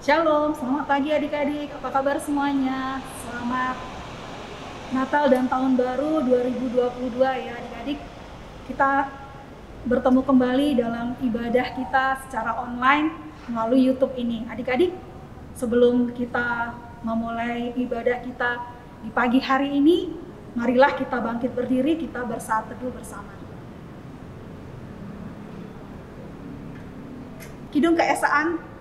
Shalom, selamat pagi adik-adik, apa kabar semuanya? Selamat Natal dan Tahun Baru 2022 ya adik-adik. Kita bertemu kembali dalam ibadah kita secara online melalui YouTube ini. Adik-adik, sebelum kita memulai ibadah kita di pagi hari ini, marilah kita bangkit berdiri, kita bersaat teduh bersama. Kidung Keesaan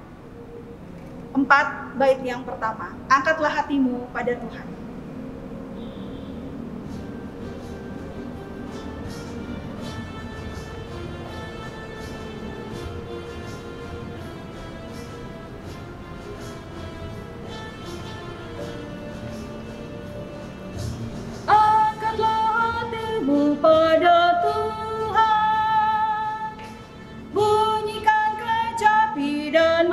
4 bait yang pertama. Angkatlah hatimu pada Tuhan. Angkatlah hatimu pada Tuhan. Bunyikan kecapi dan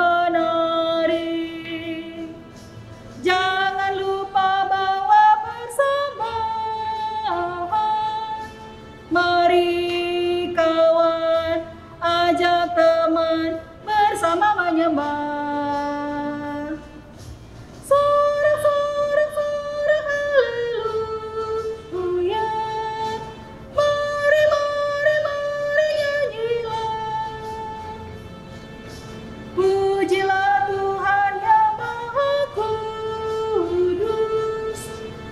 jangan lupa bawa persembahan. Mari kawan, ajak teman bersama menyembah. Sorak-sorak haleluya. Mari nyanyilah. Pujilah Tuhan yang Maha Kudus.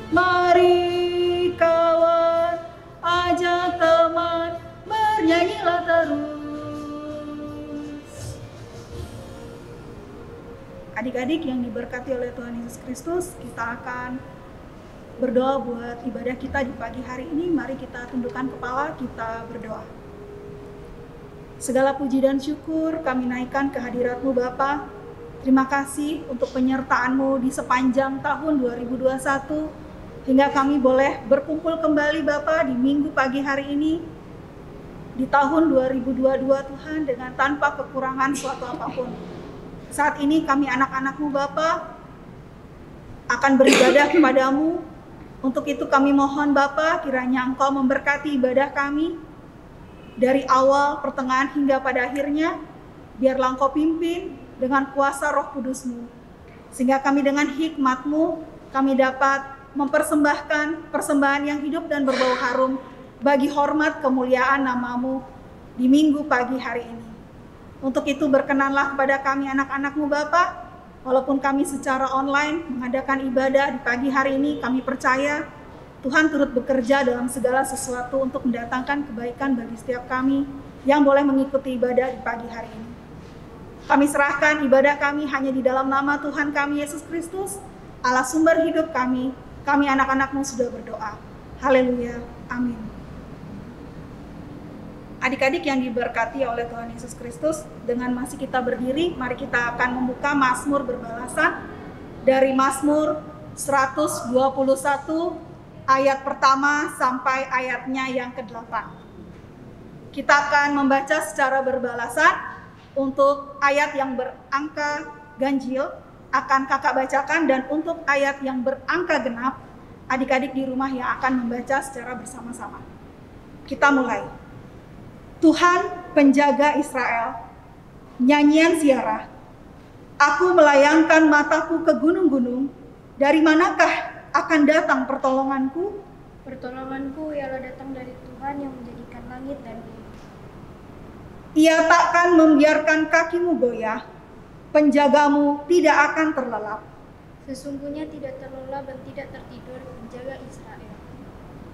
Mari kawan, ajak teman, bernyanyilah terus. Adik-adik yang diberkati oleh Tuhan Yesus Kristus, kita akan berdoa buat ibadah kita di pagi hari ini. Mari kita tundukkan kepala, kita berdoa. Segala puji dan syukur kami naikkan ke hadirat-Mu Bapa. Terima kasih untuk penyertaan-Mu di sepanjang tahun 2021 hingga kami boleh berkumpul kembali Bapa di minggu pagi hari ini di tahun 2022 Tuhan dengan tanpa kekurangan suatu apapun. Saat ini kami anak-anak-Mu Bapa akan beribadah kepadamu. Untuk itu kami mohon Bapa kiranya Engkau memberkati ibadah kami dari awal, pertengahan hingga pada akhirnya. Biarlah Engkau pimpin dengan kuasa Roh Kudus-Mu, sehingga kami dengan hikmat-Mu kami dapat mempersembahkan persembahan yang hidup dan berbau harum bagi hormat kemuliaan nama-Mu di minggu pagi hari ini. Untuk itu berkenanlah kepada kami anak-anak-Mu Bapa, walaupun kami secara online mengadakan ibadah di pagi hari ini, kami percaya Tuhan turut bekerja dalam segala sesuatu untuk mendatangkan kebaikan bagi setiap kami yang boleh mengikuti ibadah di pagi hari ini. Kami serahkan ibadah kami hanya di dalam nama Tuhan kami Yesus Kristus, Allah sumber hidup kami. Kami anak-anak-Mu sudah berdoa. Haleluya. Amin. Adik-adik yang diberkati oleh Tuhan Yesus Kristus, dengan masih kita berdiri, mari kita akan membuka Mazmur berbalasan dari Mazmur 121 ayat pertama sampai ayatnya yang ke-8. Kita akan membaca secara berbalasan. Untuk ayat yang berangka ganjil akan kakak bacakan, dan untuk ayat yang berangka genap adik-adik di rumah yang akan membaca secara bersama-sama. Kita mulai. Tuhan penjaga Israel, nyanyian ziarah. Aku melayangkan mataku ke gunung-gunung, dari manakah akan datang pertolonganku? Pertolonganku ialah datang dari Tuhan yang menjadikan langit dan bumi. Ia takkan membiarkan kakimu goyah, penjagamu tidak akan terlelap. Sesungguhnya tidak terlelap dan tidak tertidur penjaga Israel.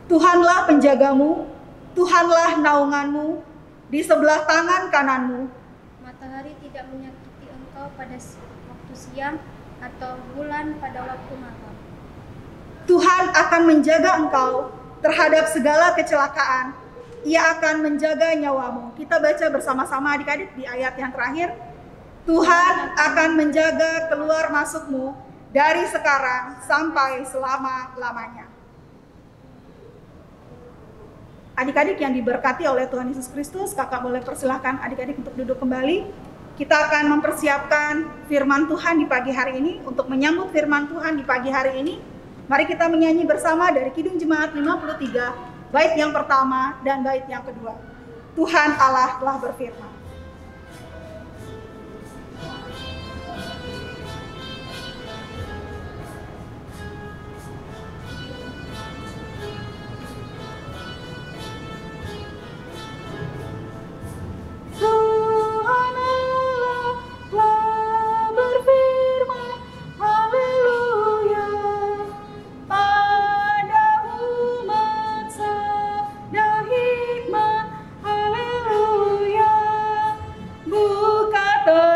Tuhanlah penjagamu, Tuhanlah naunganmu, di sebelah tangan kananmu. Matahari tidak menyakiti engkau pada waktu siang, atau bulan pada waktu malam. Tuhan akan menjaga engkau terhadap segala kecelakaan. Ia akan menjaga nyawamu. Kita baca bersama-sama adik-adik di ayat yang terakhir. Tuhan akan menjaga keluar masukmu dari sekarang sampai selama-lamanya. Adik-adik yang diberkati oleh Tuhan Yesus Kristus, kakak boleh persilahkan adik-adik untuk duduk kembali. Kita akan mempersiapkan firman Tuhan di pagi hari ini. Untuk menyambut firman Tuhan di pagi hari ini, mari kita menyanyi bersama dari Kidung Jemaat 53, bait yang pertama dan bait yang kedua. Tuhan Allah telah berfirman.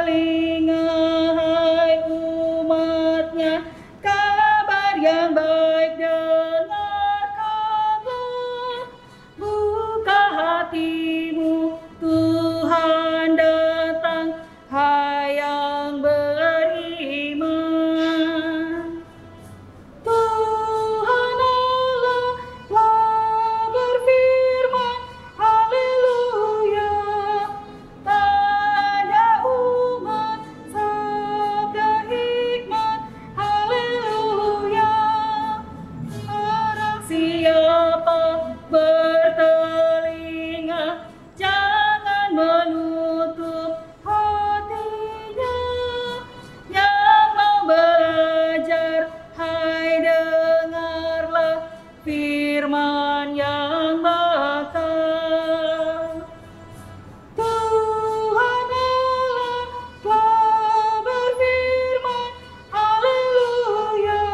telinga hai umatnya, kabar yang baik dengarkanlah. Buka hatimu, Tuhan datang, hai yang beriman. Tuhan Allah telah berfirman, haleluya. Pada umat sabda hikmat, haleluya. Barang siapa bertelinga, jangan menutup hatinya. Yang mau belajar, hai dengarlah firman yang bakal. Tuhan Allah telah berfirman, haleluya.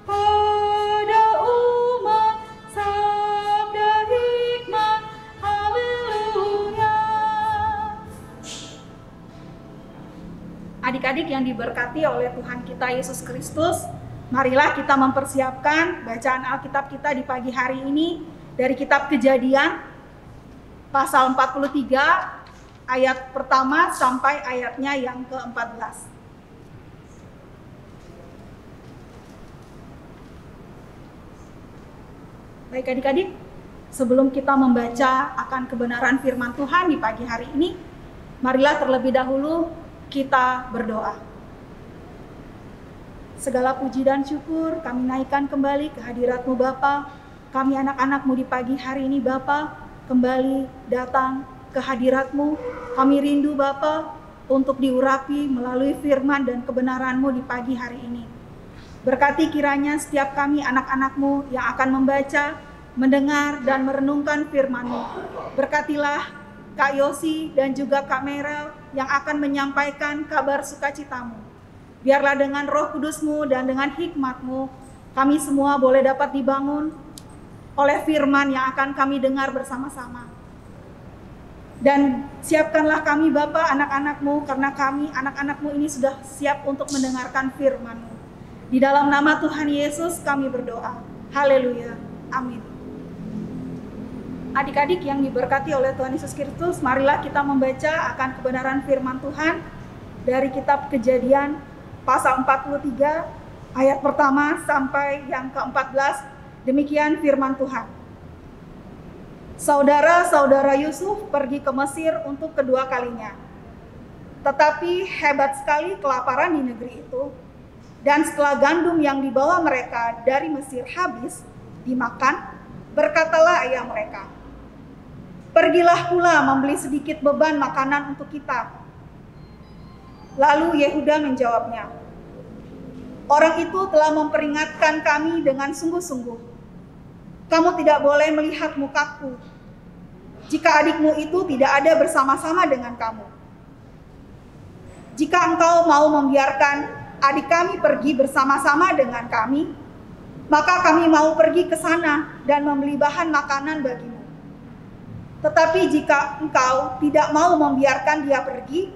Pada umat sabda hikmat, haleluya. Adik-adik yang diberkati oleh Tuhan kita Yesus Kristus, marilah kita mempersiapkan bacaan Alkitab kita di pagi hari ini dari kitab Kejadian pasal 43 ayat pertama sampai ayatnya yang ke-14. Baik adik-adik, sebelum kita membaca akan kebenaran firman Tuhan di pagi hari ini, marilah terlebih dahulu kita berdoa. Segala puji dan syukur kami naikkan kembali ke hadirat-Mu Bapa. Kami anak-anak-Mu di pagi hari ini Bapa, kembali datang ke hadirat-Mu. Kami rindu Bapa untuk diurapi melalui firman dan kebenaran-Mu di pagi hari ini. Berkati kiranya setiap kami anak-anak-Mu yang akan membaca, mendengar dan merenungkan firman-Mu. Berkatilah Kak Yosi dan juga Kak Merel yang akan menyampaikan kabar sukacitamu. Biarlah dengan Roh Kudus-Mu dan dengan hikmat-Mu, kami semua boleh dapat dibangun oleh firman yang akan kami dengar bersama-sama. Dan siapkanlah kami Bapa anak-anak-Mu, karena kami anak-anak-Mu ini sudah siap untuk mendengarkan firman-Mu. Di dalam nama Tuhan Yesus kami berdoa. Haleluya. Amin. Adik-adik yang diberkati oleh Tuhan Yesus Kristus, marilah kita membaca akan kebenaran firman Tuhan dari kitab Kejadian pasal 43 ayat pertama sampai yang ke-14. Demikian firman Tuhan. Saudara-saudara Yusuf pergi ke Mesir untuk kedua kalinya. Tetapi hebat sekali kelaparan di negeri itu, dan setelah gandum yang dibawa mereka dari Mesir habis dimakan, berkatalah ayah mereka, "Pergilah pula membeli sedikit beban makanan untuk kita." Lalu Yehuda menjawabnya, "Orang itu telah memperingatkan kami dengan sungguh-sungguh. Kamu tidak boleh melihat mukaku jika adikmu itu tidak ada bersama-sama dengan kamu. Jika engkau mau membiarkan adik kami pergi bersama-sama dengan kami, maka kami mau pergi ke sana dan membeli bahan makanan bagimu. Tetapi jika engkau tidak mau membiarkan dia pergi,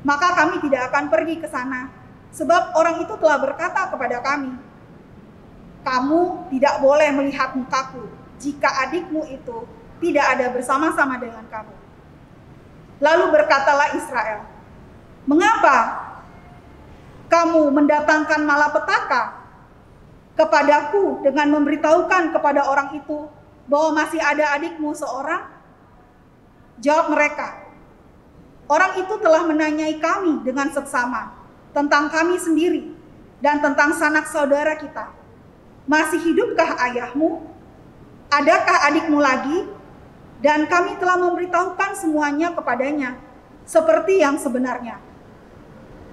maka kami tidak akan pergi ke sana. Sebab orang itu telah berkata kepada kami, 'Kamu tidak boleh melihat mukaku jika adikmu itu tidak ada bersama-sama dengan kamu.' Lalu berkatalah Israel, 'Mengapa kamu mendatangkan malapetaka kepadaku dengan memberitahukan kepada orang itu bahwa masih ada adikmu seorang?' Jawab mereka, 'Orang itu telah menanyai kami dengan seksama tentang kami sendiri dan tentang sanak saudara kita. Masih hidupkah ayahmu? Adakah adikmu lagi?' Dan kami telah memberitahukan semuanya kepadanya seperti yang sebenarnya.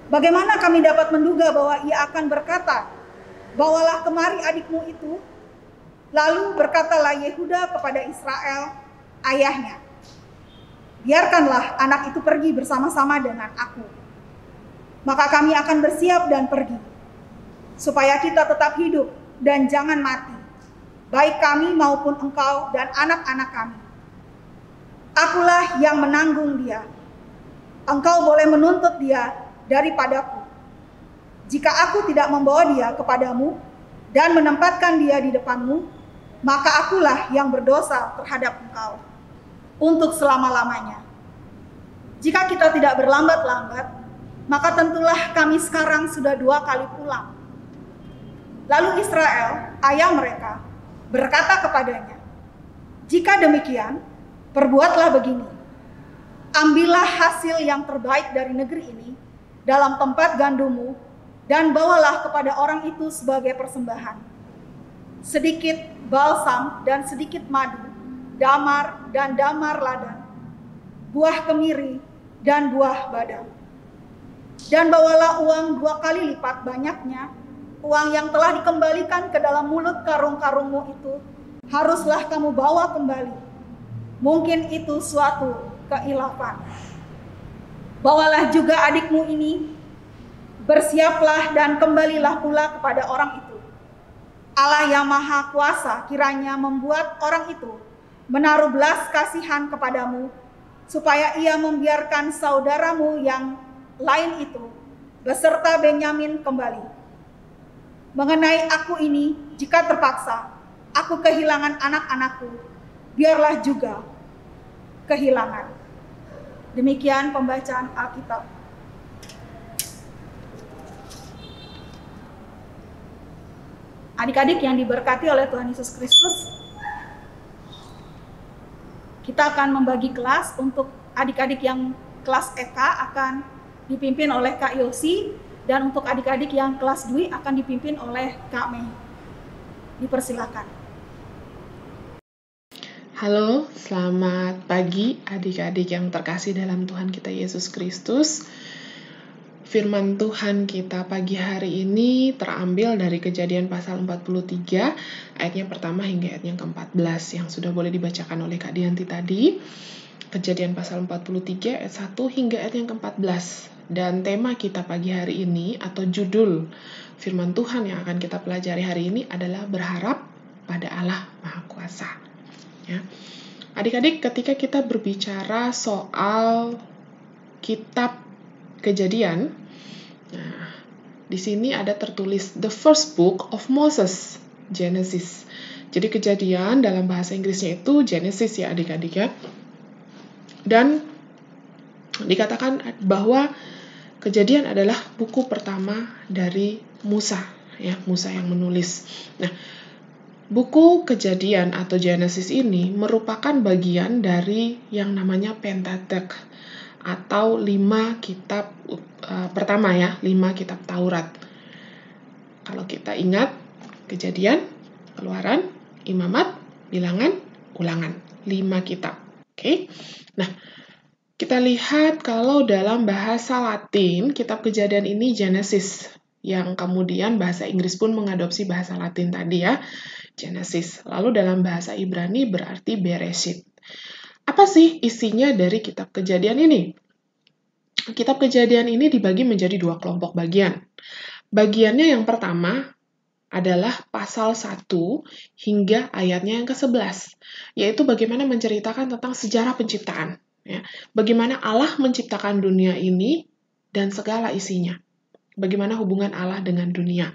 Bagaimana kami dapat menduga bahwa ia akan berkata, 'Bawalah kemari adikmu itu'?" Lalu berkatalah Yehuda kepada Israel, ayahnya, "Biarkanlah anak itu pergi bersama-sama dengan aku. Maka kami akan bersiap dan pergi, supaya kita tetap hidup dan jangan mati, baik kami maupun engkau dan anak-anak kami. Akulah yang menanggung dia." Engkau boleh menuntut dia daripadaku. Jika aku tidak membawa dia kepadamu dan menempatkan dia di depanmu, maka akulah yang berdosa terhadap engkau untuk selama-lamanya. Jika kita tidak berlambat-lambat, maka tentulah kami sekarang sudah 2 kali pulang. Lalu Israel, ayah mereka, berkata kepadanya, jika demikian, perbuatlah begini. Ambillah hasil yang terbaik dari negeri ini dalam tempat gandummu dan bawalah kepada orang itu sebagai persembahan. Sedikit balsam dan sedikit madu, damar dan damar ladang, buah kemiri dan buah badam. Dan bawalah uang 2 kali lipat banyaknya, uang yang telah dikembalikan ke dalam mulut karung-karungmu itu, haruslah kamu bawa kembali. Mungkin itu suatu keilafan. Bawalah juga adikmu ini, bersiaplah dan kembalilah pula kepada orang itu. Allah yang Maha Kuasa kiranya membuat orang itu menaruh belas kasihan kepadamu, supaya ia membiarkan saudaramu yang lain itu beserta Benyamin kembali. Mengenai aku ini, jika terpaksa aku kehilangan anak-anakku, biarlah juga kehilangan. Demikian pembacaan Alkitab. Adik-adik yang diberkati oleh Tuhan Yesus Kristus, kita akan membagi kelas. Untuk adik-adik yang kelas EK akan dipimpin oleh Kak Yosi, dan untuk adik-adik yang kelas Dwi akan dipimpin oleh Kak Mei. Dipersilakan. Halo, selamat pagi adik-adik yang terkasih dalam Tuhan kita Yesus Kristus. Firman Tuhan kita pagi hari ini terambil dari Kejadian pasal 43, ayat yang pertama hingga ayat yang ke-14 yang sudah boleh dibacakan oleh Kak Dianti tadi. Kejadian pasal 43 ayat 1 hingga ayat yang ke-14. Dan tema kita pagi hari ini atau judul firman Tuhan yang akan kita pelajari hari ini adalah berharap pada Allah Maha Kuasa. Ya. Adik-adik, ketika kita berbicara soal kitab Kejadian, nah, di sini ada tertulis the first book of Moses, Genesis. Jadi Kejadian dalam bahasa Inggrisnya itu Genesis ya adik-adik ya. Dan dikatakan bahwa Kejadian adalah buku pertama dari Musa, ya, Musa yang menulis. Nah, buku Kejadian atau Genesis ini merupakan bagian dari yang namanya Pentateuch atau 5 kitab pertama ya, 5 kitab Taurat. Kalau kita ingat Kejadian, Keluaran, Imamat, Bilangan, Ulangan, 5 kitab. Oke. Nah, kita lihat kalau dalam bahasa Latin, kitab Kejadian ini Genesis, yang kemudian bahasa Inggris pun mengadopsi bahasa Latin tadi ya, Genesis. Lalu dalam bahasa Ibrani berarti Bereshit. Apa sih isinya dari kitab Kejadian ini? Kitab Kejadian ini dibagi menjadi 2 kelompok bagian. Bagiannya yang pertama adalah pasal 1 hingga ayatnya yang ke-11, yaitu bagaimana menceritakan tentang sejarah penciptaan. Ya. Bagaimana Allah menciptakan dunia ini dan segala isinya. Bagaimana hubungan Allah dengan dunia.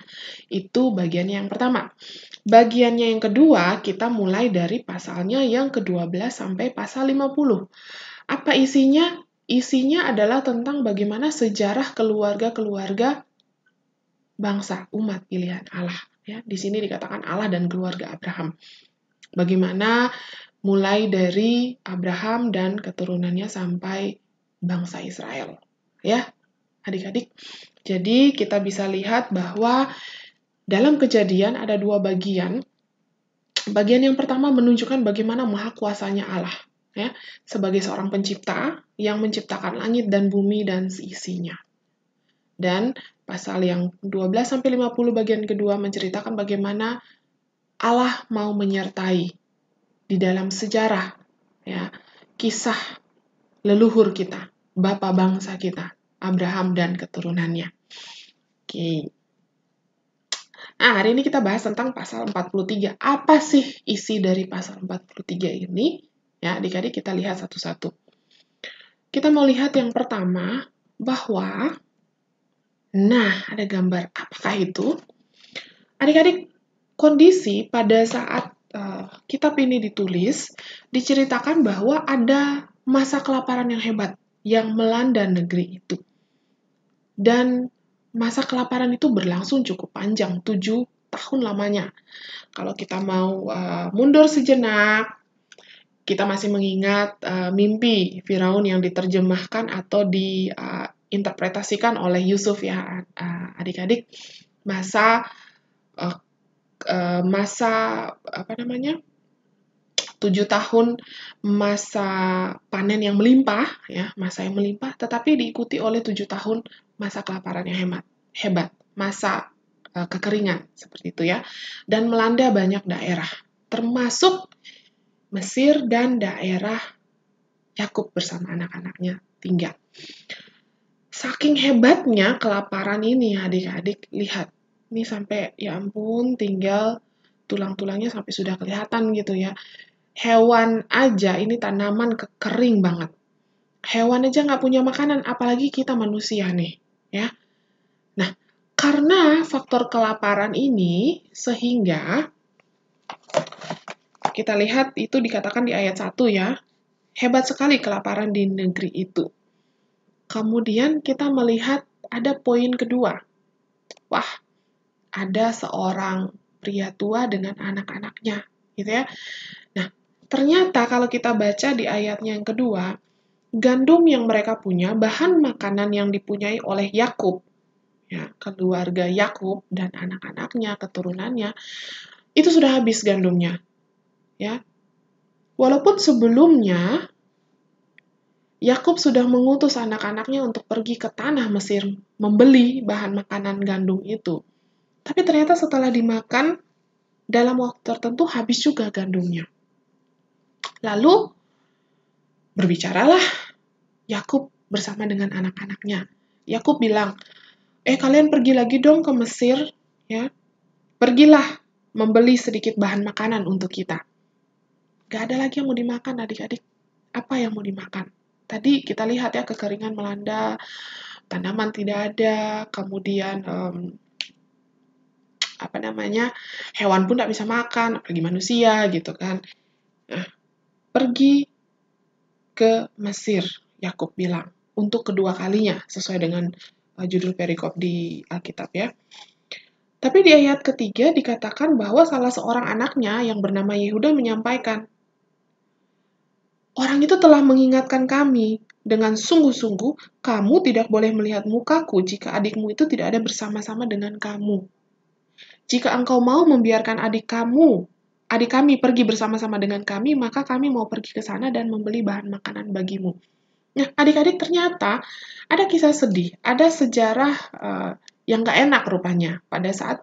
Itu bagiannya yang pertama. Bagiannya yang kedua, kita mulai dari pasalnya yang ke-12 sampai pasal 50. Apa isinya? Isinya adalah tentang bagaimana sejarah keluarga-keluarga bangsa, umat pilihan Allah. Ya, di sini dikatakan Allah dan keluarga Abraham. Bagaimana mulai dari Abraham dan keturunannya sampai bangsa Israel. Ya, adik-adik. Jadi kita bisa lihat bahwa dalam Kejadian ada 2 bagian. Bagian yang pertama menunjukkan bagaimana maha kuasanya Allah, ya, sebagai seorang pencipta yang menciptakan langit dan bumi dan seisinya. Dan pasal yang 12-50 bagian kedua menceritakan bagaimana Allah mau menyertai di dalam sejarah, ya, kisah leluhur kita, bapa bangsa kita, Abraham dan keturunannya. Oke. Nah, hari ini kita bahas tentang pasal 43. Apa sih isi dari pasal 43 ini? Ya, adik-adik kita lihat satu-satu. kita mau lihat yang pertama, bahwa, nah, ada gambar. Apakah itu? Adik-adik, kondisi pada saat kitab ini ditulis, diceritakan bahwa ada masa kelaparan yang hebat yang melanda negeri itu. Dan masa kelaparan itu berlangsung cukup panjang, 7 tahun lamanya. Kalau kita mau mundur sejenak, kita masih mengingat mimpi Firaun yang diterjemahkan atau diinterpretasikan oleh Yusuf ya, adik-adik. Masa 7 tahun masa panen yang melimpah, ya, masa yang melimpah, tetapi diikuti oleh 7 tahun masa kelaparan yang hebat, masa kekeringan, seperti itu ya, dan melanda banyak daerah, termasuk Mesir dan daerah Yakub bersama anak-anaknya tinggal. Saking hebatnya kelaparan ini, adik-adik, lihat, ini sampai, ya ampun, tinggal tulang-tulangnya sampai sudah kelihatan gitu ya. Hewan aja, ini tanaman kering banget. Hewan aja nggak punya makanan, apalagi kita manusia nih, ya. Nah, karena faktor kelaparan ini, sehingga kita lihat itu dikatakan di ayat 1 ya, hebat sekali kelaparan di negeri itu. Kemudian kita melihat ada poin kedua. Wah, ada seorang pria tua dengan anak-anaknya, gitu ya. Nah, ternyata kalau kita baca di ayatnya yang kedua, gandum yang mereka punya, bahan makanan yang dipunyai oleh Yakub, ya, keluarga Yakub dan anak-anaknya, keturunannya, itu sudah habis gandumnya. Ya. Walaupun sebelumnya Yakub sudah mengutus anak-anaknya untuk pergi ke tanah Mesir membeli bahan makanan gandum itu. Tapi ternyata setelah dimakan, dalam waktu tertentu habis juga gandumnya. Lalu, berbicaralah Yakub bersama dengan anak-anaknya. Yakub bilang, kalian pergi lagi dong ke Mesir, ya. Pergilah membeli sedikit bahan makanan untuk kita. Gak ada lagi yang mau dimakan, adik-adik. Apa yang mau dimakan? Tadi kita lihat ya, kekeringan melanda, tanaman tidak ada, kemudian hewan pun tidak bisa makan, apalagi manusia gitu kan. Nah, pergi ke Mesir, Yakub bilang, untuk kedua kalinya, sesuai dengan judul perikop di Alkitab ya. Tapi di ayat ketiga dikatakan bahwa salah seorang anaknya yang bernama Yehuda menyampaikan, orang itu telah mengingatkan kami dengan sungguh-sungguh, kamu tidak boleh melihat mukaku jika adikmu itu tidak ada bersama-sama dengan kamu. Jika engkau mau membiarkan adik kami pergi bersama-sama dengan kami, maka kami mau pergi ke sana dan membeli bahan makanan bagimu. Nah, adik-adik, ternyata ada kisah sedih, ada sejarah yang gak enak rupanya pada saat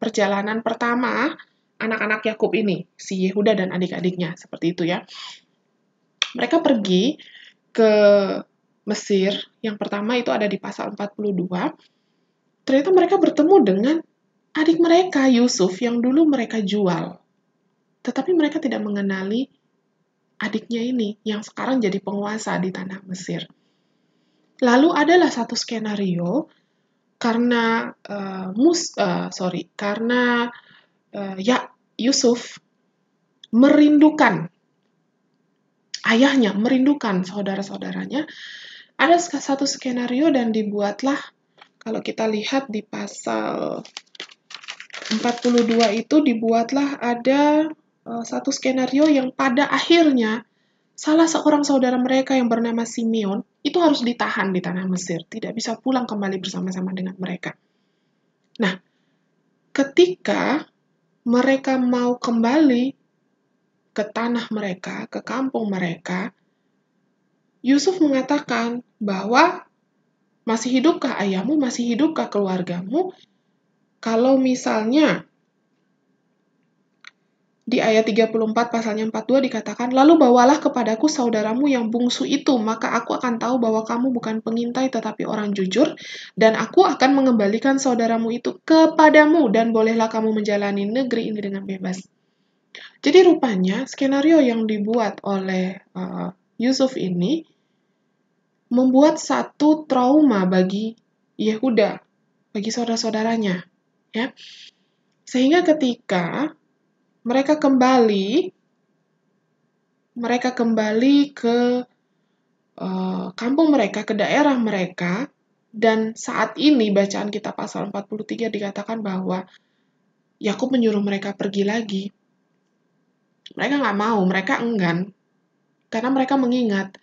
perjalanan pertama anak-anak Yakub ini, si Yehuda dan adik-adiknya, seperti itu ya. Mereka pergi ke Mesir, yang pertama itu ada di pasal 42, ternyata mereka bertemu dengan adik mereka, Yusuf, yang dulu mereka jual. Tetapi mereka tidak mengenali adiknya ini, yang sekarang jadi penguasa di tanah Mesir. Lalu adalah satu skenario, karena Yusuf merindukan ayahnya, merindukan saudara-saudaranya, ada satu skenario dan dibuatlah, kalau kita lihat di pasal 42 itu dibuatlah ada satu skenario yang pada akhirnya salah seorang saudara mereka yang bernama Simeon itu harus ditahan di tanah Mesir, tidak bisa pulang kembali bersama-sama dengan mereka. Nah, ketika mereka mau kembali ke tanah mereka, ke kampung mereka, Yusuf mengatakan bahwa masih hidupkah ayahmu, masih hidupkah keluargamu? Kalau misalnya di ayat 34 pasalnya 42 dikatakan, lalu bawalah kepadaku saudaramu yang bungsu itu, maka aku akan tahu bahwa kamu bukan pengintai tetapi orang jujur, dan aku akan mengembalikan saudaramu itu kepadamu, dan bolehlah kamu menjalani negeri ini dengan bebas. Jadi rupanya skenario yang dibuat oleh Yusuf ini membuat satu trauma bagi Yehuda, bagi saudara-saudaranya, ya. Sehingga ketika mereka kembali ke kampung mereka, ke daerah mereka, dan saat ini bacaan kita pasal 43 dikatakan bahwa Yakub menyuruh mereka pergi lagi. Mereka nggak mau, mereka enggan, karena mereka mengingat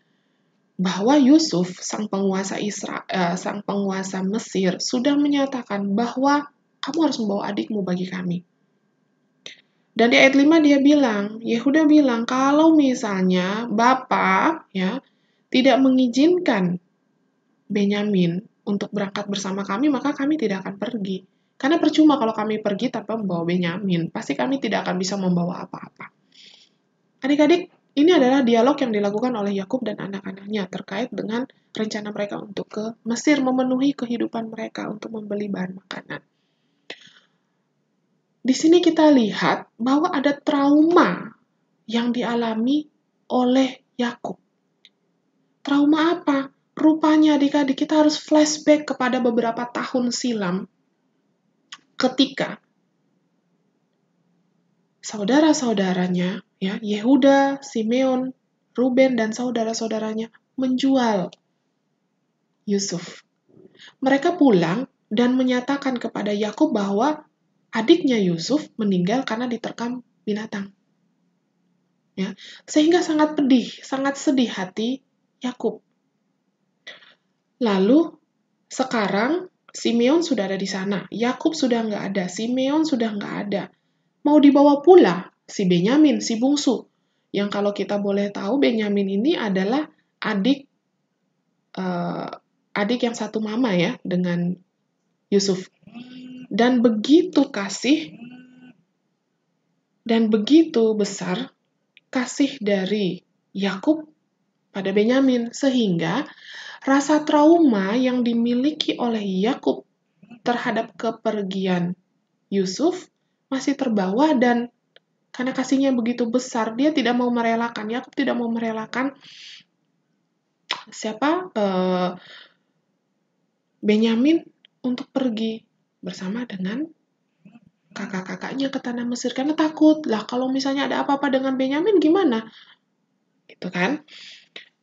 bahwa Yusuf, sang penguasa Mesir, sudah menyatakan bahwa kamu harus membawa adikmu bagi kami. Dan di ayat 5 Yehuda bilang, kalau misalnya Bapak ya tidak mengizinkan Benyamin untuk berangkat bersama kami, maka kami tidak akan pergi. Karena percuma kalau kami pergi tanpa membawa Benyamin, pasti kami tidak akan bisa membawa apa-apa. Adik-adik, ini adalah dialog yang dilakukan oleh Yakub dan anak-anaknya terkait dengan rencana mereka untuk ke Mesir, memenuhi kehidupan mereka untuk membeli bahan makanan. Di sini kita lihat bahwa ada trauma yang dialami oleh Yakub. Trauma apa? Rupanya adik-adik kita harus flashback kepada beberapa tahun silam ketika saudara-saudaranya, ya, Yehuda, Simeon, Ruben, dan saudara-saudaranya menjual Yusuf. Mereka pulang dan menyatakan kepada Yakub bahwa adiknya Yusuf meninggal karena diterkam binatang. Ya, sehingga sangat pedih, sangat sedih hati Yakub. Lalu sekarang Simeon sudah ada di sana, Yakub sudah nggak ada, Simeon sudah nggak ada. Mau dibawa pula si Benyamin, si bungsu. Yang kalau kita boleh tahu, Benyamin ini adalah adik yang satu mama ya dengan Yusuf. Dan begitu besar kasih dari Yakub pada Benyamin, sehingga rasa trauma yang dimiliki oleh Yakub terhadap kepergian Yusuf masih terbawa, dan karena kasihnya begitu besar, dia tidak mau merelakan, Yakub tidak mau merelakan Benyamin untuk pergi bersama dengan kakak-kakaknya ke tanah Mesir, karena takut lah kalau misalnya ada apa-apa dengan Benyamin gimana, gitu kan?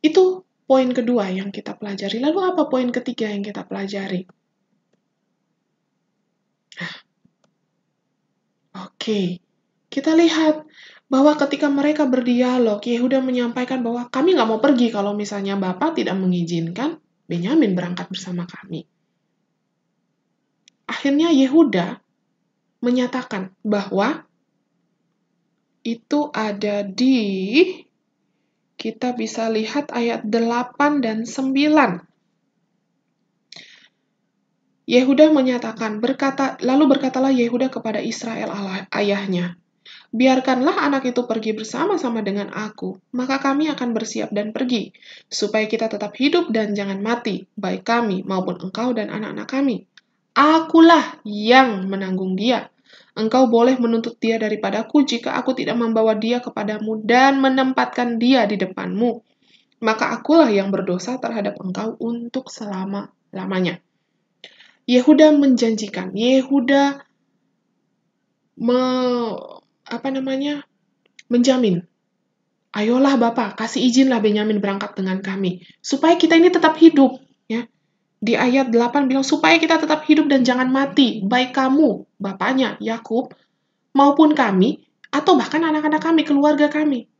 Itu poin kedua yang kita pelajari. Lalu apa poin ketiga yang kita pelajari? Oke, kita lihat bahwa ketika mereka berdialog, Yehuda menyampaikan bahwa kami nggak mau pergi kalau misalnya Bapak tidak mengizinkan Benyamin berangkat bersama kami. Akhirnya Yehuda menyatakan bahwa itu ada kita bisa lihat ayat 8 dan 9. Yehuda menyatakan, lalu berkatalah Yehuda kepada Israel ayahnya, biarkanlah anak itu pergi bersama-sama dengan aku, maka kami akan bersiap dan pergi, supaya kita tetap hidup dan jangan mati, baik kami maupun engkau dan anak-anak kami. Akulah yang menanggung dia. Engkau boleh menuntut dia daripadaku jika aku tidak membawa dia kepadamu dan menempatkan dia di depanmu. Maka akulah yang berdosa terhadap engkau untuk selama-lamanya. Yehuda menjanjikan, Yehuda menjamin, ayolah Bapak, kasih izinlah Benyamin berangkat dengan kami, supaya kita ini tetap hidup. Ya. Di ayat 8 bilang, supaya kita tetap hidup dan jangan mati, baik kamu, bapaknya, Yakub, maupun kami, atau bahkan anak-anak kami, keluarga kami.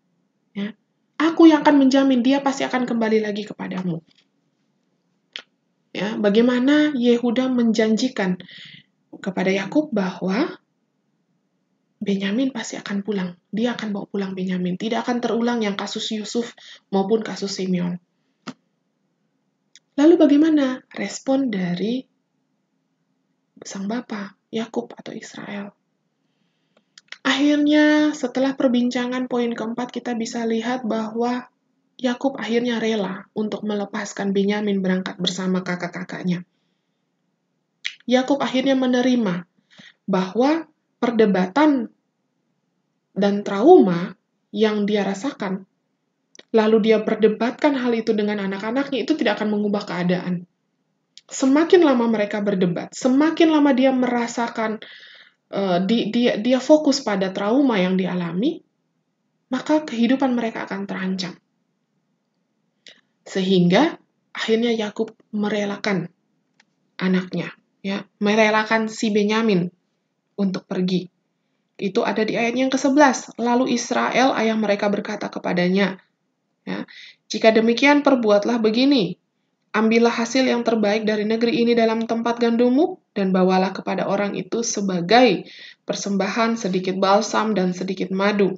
Ya. Aku yang akan menjamin, dia pasti akan kembali lagi kepadamu. Ya, bagaimana Yehuda menjanjikan kepada Yakub bahwa Benyamin pasti akan pulang. Dia akan bawa pulang Benyamin. Tidak akan terulang yang kasus Yusuf maupun kasus Simeon. Lalu bagaimana respon dari sang bapa, Yakub atau Israel? Akhirnya setelah perbincangan poin keempat, kita bisa lihat bahwa Yakub akhirnya rela untuk melepaskan Benyamin berangkat bersama kakak-kakaknya. Yakub akhirnya menerima bahwa perdebatan dan trauma yang dia rasakan lalu dia perdebatkan hal itu dengan anak-anaknya, itu tidak akan mengubah keadaan. Semakin lama mereka berdebat, semakin lama dia merasakan, dia fokus pada trauma yang dialami, maka kehidupan mereka akan terancam. Sehingga akhirnya Yakub merelakan anaknya, ya, merelakan si Benyamin untuk pergi. Itu ada di ayat yang ke-11. Lalu Israel, ayah mereka, berkata kepadanya, ya, jika demikian perbuatlah begini, ambillah hasil yang terbaik dari negeri ini dalam tempat gandummu, dan bawalah kepada orang itu sebagai persembahan sedikit balsam dan sedikit madu,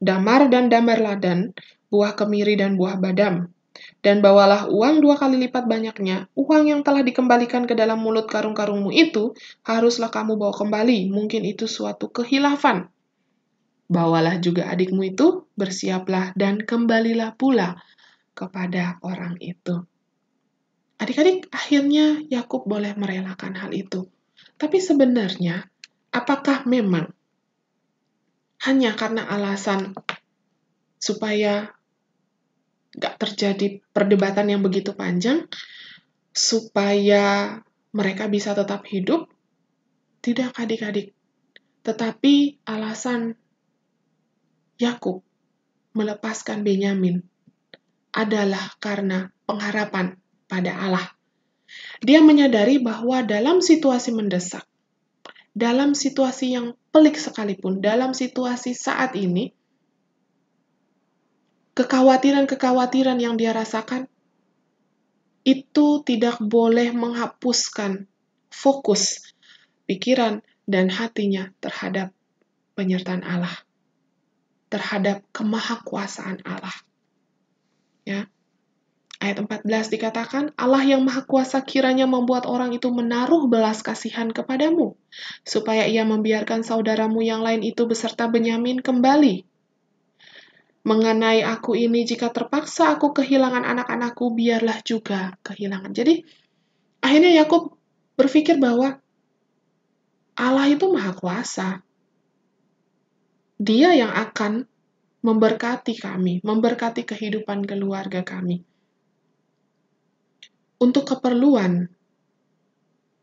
damar dan damar ladan, buah kemiri dan buah badam. Dan bawalah uang 2 kali lipat banyaknya, uang yang telah dikembalikan ke dalam mulut karung-karungmu itu, haruslah kamu bawa kembali, mungkin itu suatu kehilafan. Bawalah juga adikmu itu, bersiaplah, dan kembalilah pula kepada orang itu. Adik-adik, akhirnya Yakub boleh merelakan hal itu. Tapi sebenarnya, apakah memang hanya karena alasan supaya gak terjadi perdebatan yang begitu panjang, supaya mereka bisa tetap hidup? Tidak, adik-adik. Tetapi alasan Yakub melepaskan Benyamin adalah karena pengharapan pada Allah. Dia menyadari bahwa dalam situasi mendesak, dalam situasi yang pelik sekalipun, dalam situasi saat ini, kekhawatiran-kekhawatiran yang dia rasakan itu tidak boleh menghapuskan fokus pikiran dan hatinya terhadap penyertaan Allah, terhadap kemahakuasaan Allah. Ya. Ayat 14 dikatakan, Allah yang Maha Kuasa kiranya membuat orang itu menaruh belas kasihan kepadamu, supaya ia membiarkan saudaramu yang lain itu beserta Benyamin kembali. Mengenai aku ini, jika terpaksa aku kehilangan anak-anakku, biarlah juga kehilangan. Jadi, akhirnya Yakub berpikir bahwa Allah itu Maha Kuasa. Dia yang akan memberkati kami, memberkati kehidupan keluarga kami. Untuk keperluan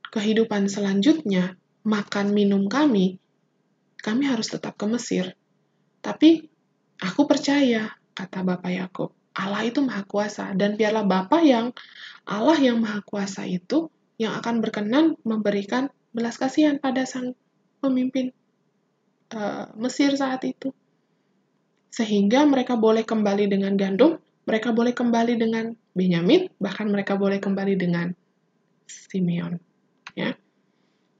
kehidupan selanjutnya, makan minum kami harus tetap ke Mesir. Tapi aku percaya, kata Bapak Yakub, Allah itu Maha Kuasa, dan biarlah Allah yang Maha Kuasa itu yang akan berkenan memberikan belas kasihan pada sang pemimpin Mesir saat itu. Sehingga mereka boleh kembali dengan gandum, mereka boleh kembali dengan Benyamin, bahkan mereka boleh kembali dengan Simeon. Ya.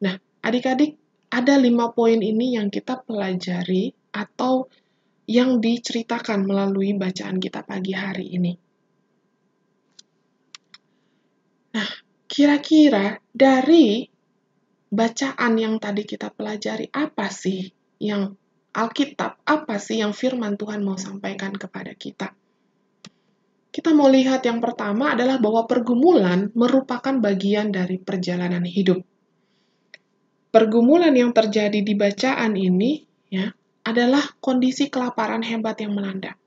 Nah, adik-adik, ada 5 poin ini yang kita pelajari atau yang diceritakan melalui bacaan kita pagi hari ini. Nah, kira-kira dari bacaan yang tadi kita pelajari, apa sih yang Alkitab, apa sih yang firman Tuhan mau sampaikan kepada kita? Kita mau lihat yang pertama adalah bahwa pergumulan merupakan bagian dari perjalanan hidup. Pergumulan yang terjadi di bacaan ini ya, adalah kondisi kelaparan hebat yang melanda.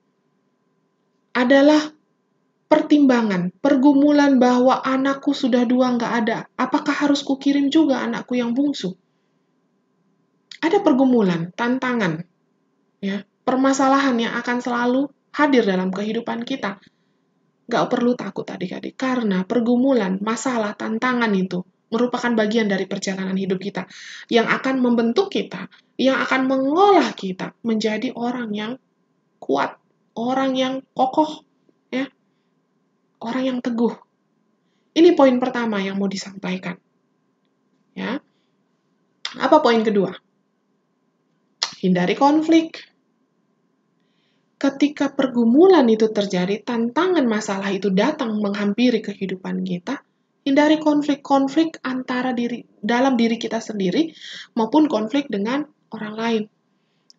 Adalah pertimbangan, pergumulan bahwa anakku sudah 2 nggak ada. Apakah harus kukirim juga anakku yang bungsu? Ada pergumulan, tantangan, ya, permasalahan yang akan selalu hadir dalam kehidupan kita. Nggak perlu takut adik-adik, karena pergumulan, masalah, tantangan itu merupakan bagian dari perjalanan hidup kita yang akan membentuk kita, yang akan mengolah kita menjadi orang yang kuat, orang yang kokoh, ya, orang yang teguh. Ini poin pertama yang mau disampaikan. Ya. Apa poin kedua? Hindari konflik. Ketika pergumulan itu terjadi, tantangan masalah itu datang menghampiri kehidupan kita, hindari konflik-konflik antara dalam diri kita sendiri maupun konflik dengan orang lain.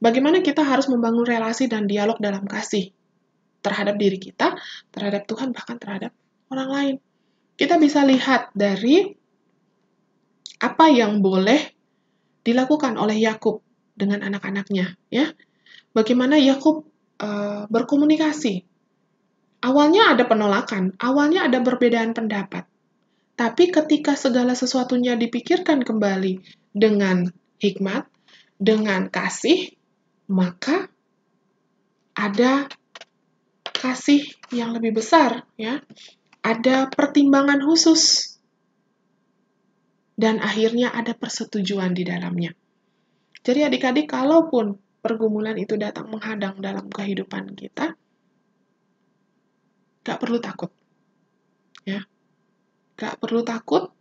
Bagaimana kita harus membangun relasi dan dialog dalam kasih terhadap diri kita, terhadap Tuhan, bahkan terhadap orang lain. Kita bisa lihat dari apa yang boleh dilakukan oleh Yakub dengan anak-anaknya, ya. Bagaimana Yakub berkomunikasi Awalnya ada penolakan, awalnya ada perbedaan pendapat. Tapi ketika segala sesuatunya dipikirkan kembali dengan hikmat, dengan kasih, maka ada kasih yang lebih besar, ya. Ada pertimbangan khusus. Dan akhirnya ada persetujuan di dalamnya. Jadi adik-adik, kalaupun pergumulan itu datang menghadang dalam kehidupan kita, gak perlu takut. Ya. Gak perlu takut,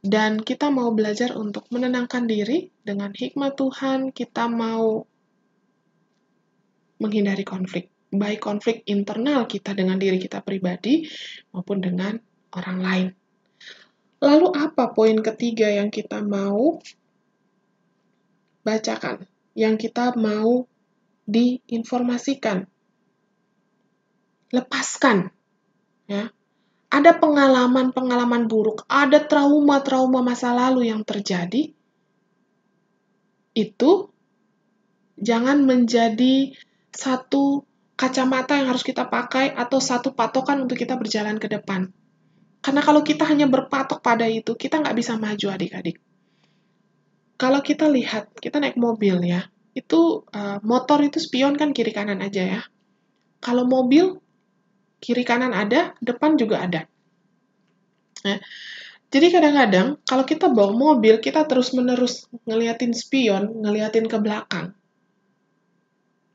dan kita mau belajar untuk menenangkan diri dengan hikmat Tuhan. Kita mau menghindari konflik, baik konflik internal kita dengan diri kita pribadi maupun dengan orang lain. Lalu apa poin ketiga yang kita mau bacakan, yang kita mau diinformasikan? Lepaskan, ya. Ada pengalaman-pengalaman buruk, ada trauma-trauma masa lalu yang terjadi, itu jangan menjadi satu kacamata yang harus kita pakai atau satu patokan untuk kita berjalan ke depan. Karena kalau kita hanya berpatok pada itu, kita nggak bisa maju adik-adik. Kalau kita lihat, kita naik mobil ya, itu motor itu spion kan kiri kanan aja ya. Kalau mobil, kiri kanan ada, depan juga ada. Nah, jadi kadang-kadang kalau kita bawa mobil, kita terus-menerus ngeliatin spion, ngeliatin ke belakang.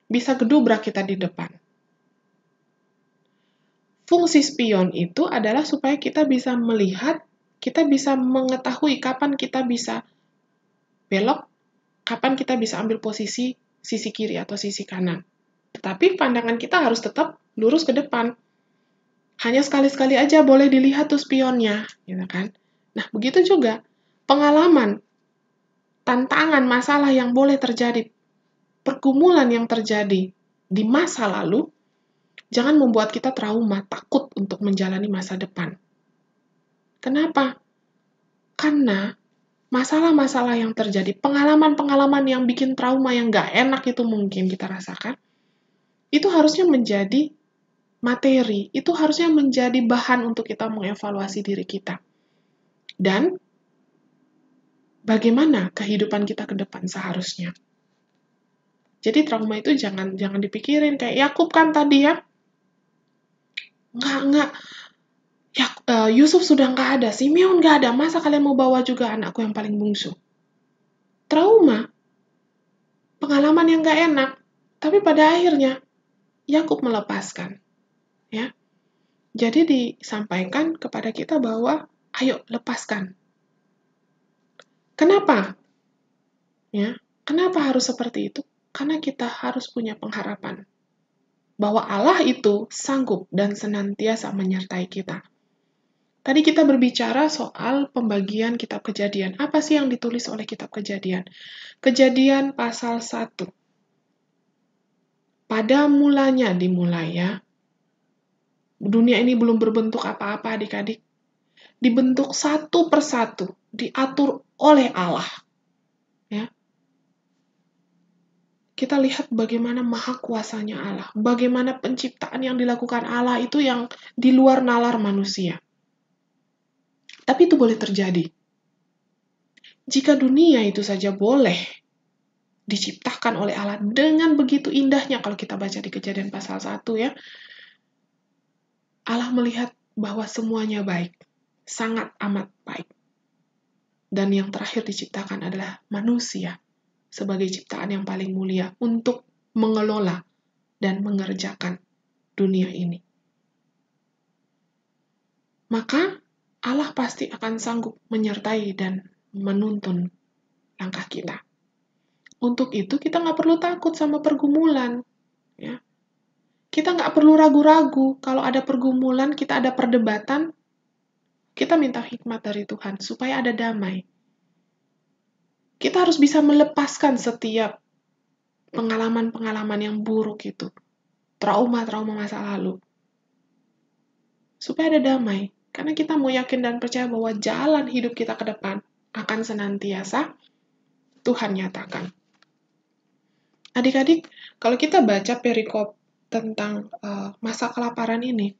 Bisa gedubrak kita di depan. Fungsi spion itu adalah supaya kita bisa melihat, kita bisa mengetahui kapan kita bisa belok, kapan kita bisa ambil posisi sisi kiri atau sisi kanan. Tetapi pandangan kita harus tetap lurus ke depan. Hanya sekali-sekali aja boleh dilihat tuh spionnya, gitu kan. Nah, begitu juga pengalaman, tantangan, masalah yang boleh terjadi, pergumulan yang terjadi di masa lalu, jangan membuat kita trauma, takut untuk menjalani masa depan. Kenapa? Karena masalah-masalah yang terjadi, pengalaman-pengalaman yang bikin trauma yang gak enak itu mungkin kita rasakan, itu harusnya menjadi materi, itu harusnya menjadi bahan untuk kita mengevaluasi diri kita. Dan bagaimana kehidupan kita ke depan seharusnya. Jadi trauma itu jangan dipikirin kayak Yakub kan tadi ya. Enggak. Yusuf sudah nggak ada, Simeon nggak ada, masa kalian mau bawa juga anakku yang paling bungsu? Trauma. Pengalaman yang nggak enak. Tapi pada akhirnya Yakub melepaskan. Ya. Jadi disampaikan kepada kita bahwa ayo lepaskan. Kenapa? Ya, kenapa harus seperti itu? Karena kita harus punya pengharapan bahwa Allah itu sanggup dan senantiasa menyertai kita. Tadi kita berbicara soal pembagian kitab Kejadian. Apa sih yang ditulis oleh kitab Kejadian? Kejadian pasal 1. Pada mulanya dimulai ya. Dunia ini belum berbentuk apa-apa adik-adik. Dibentuk satu persatu, diatur oleh Allah. Ya. Kita lihat bagaimana maha kuasanya Allah, bagaimana penciptaan yang dilakukan Allah itu yang di luar nalar manusia. Tapi itu boleh terjadi. Jika dunia itu saja boleh diciptakan oleh Allah dengan begitu indahnya, kalau kita baca di Kejadian pasal 1 ya, Allah melihat bahwa semuanya baik, sangat amat baik. Dan yang terakhir diciptakan adalah manusia sebagai ciptaan yang paling mulia untuk mengelola dan mengerjakan dunia ini. Maka Allah pasti akan sanggup menyertai dan menuntun langkah kita. Untuk itu kita nggak perlu takut sama pergumulan. Ya. Kita nggak perlu ragu-ragu kalau ada pergumulan, kita ada perdebatan, kita minta hikmat dari Tuhan supaya ada damai. Kita harus bisa melepaskan setiap pengalaman-pengalaman yang buruk itu, trauma-trauma masa lalu, supaya ada damai. Karena kita mau yakin dan percaya bahwa jalan hidup kita ke depan akan senantiasa Tuhan nyatakan. Adik-adik, kalau kita baca perikop tentang masa kelaparan ini.